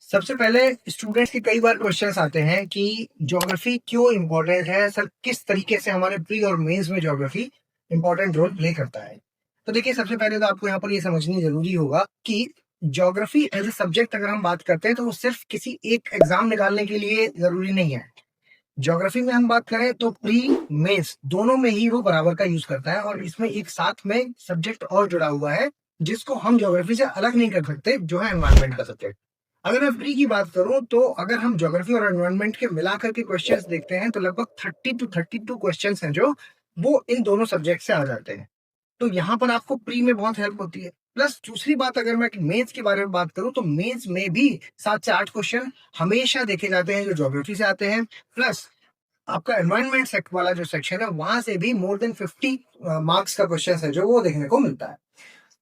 सबसे पहले स्टूडेंट्स के कई बार क्वेश्चंस आते हैं कि ज्योग्राफी क्यों इम्पोर्टेंट है सर, किस तरीके से हमारे प्री और मेंस में ज्योग्राफी इम्पोर्टेंट रोल प्ले करता है। तो देखिए, सबसे पहले तो आपको यहाँ पर ये समझनी जरूरी होगा कि ज्योग्राफी एज ए सब्जेक्ट अगर हम बात करते हैं तो वो सिर्फ किसी एक एग्जाम निकालने के लिए जरूरी नहीं है। ज्योग्राफी में हम बात करें तो प्री मेंस दोनों में ही वो बराबर का यूज करता है, और इसमें एक साथ में सब्जेक्ट और जुड़ा हुआ है जिसको हम ज्योग्राफी से अलग नहीं कर सकते, जो है एनवायरमेंट का सब्जेक्ट। अगर मैं प्री की बात करूं तो अगर हम ज्योग्राफी और एनवायरनमेंट के मिलाकर के क्वेश्चंस देखते हैं तो लगभग 30 to 32 क्वेश्चंस हैं जो वो इन दोनों सब्जेक्ट से आ जाते हैं। तो यहाँ पर आपको प्री में बहुत हेल्प होती है। प्लस दूसरी बात, अगर मैं मेंस के बारे में बात करूं तो मेंस में भी 7 से 8 क्वेश्चन हमेशा देखे जाते हैं जो ज्योग्राफी से आते हैं। प्लस आपका एनवायरनमेंट सेक्ट वाला जो सेक्शन है वहां से भी मोर देन 50 मार्क्स का क्वेश्चन है जो वो देखने को मिलता है।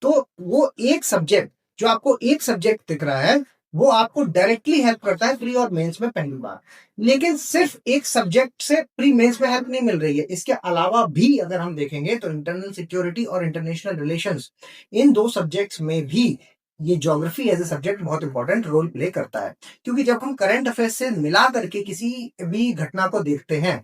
तो वो एक सब्जेक्ट, जो आपको एक सब्जेक्ट दिख रहा है, वो आपको डायरेक्टली हेल्प करता है प्री और मेंस में पहली बार। लेकिन सिर्फ एक सब्जेक्ट से प्री मेंस में हेल्प नहीं मिल रही है, इसके अलावा भी अगर हम देखेंगे तो इंटरनल सिक्योरिटी और इंटरनेशनल रिलेशंस, इन दो सब्जेक्ट्स में भी ये ज्योग्राफी एज ए सब्जेक्ट बहुत इंपॉर्टेंट रोल प्ले करता है। क्योंकि जब हम करंट अफेयर्स से मिला करके किसी भी घटना को देखते हैं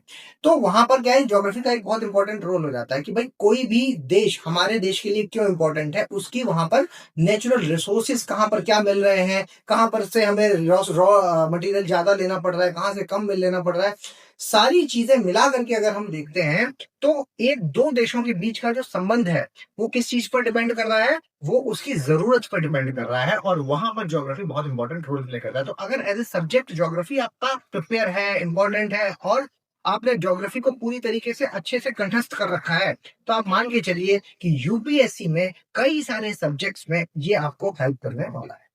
तो वहां पर क्या है, ज्योग्राफी का एक बहुत इंपॉर्टेंट रोल हो जाता है कि भाई कोई भी देश हमारे देश के लिए क्यों इंपॉर्टेंट है, उसकी वहां पर नेचुरल रिसोर्सेज कहाँ पर क्या मिल रहे हैं, कहाँ पर से हमें रॉ मटेरियल ज्यादा लेना पड़ रहा है, कहाँ से कम मिल लेना पड़ रहा है, सारी चीजें मिला करके अगर हम देखते हैं तो एक दो देशों के बीच का जो संबंध है वो किस चीज पर डिपेंड कर रहा है, वो उसकी जरूरत पर डिपेंड कर रहा है, और वहां पर ज्योग्राफी बहुत इंपॉर्टेंट रोल प्ले करता है। तो अगर एज ए सब्जेक्ट ज्योग्राफी आपका प्रिपेयर है, इंपॉर्टेंट है, और आपने ज्योग्राफी को पूरी तरीके से अच्छे से कंठस्थ कर रखा है, तो आप मान के चलिए कि यूपीएससी में कई सारे सब्जेक्ट्स में ये आपको हेल्प करने वाला है।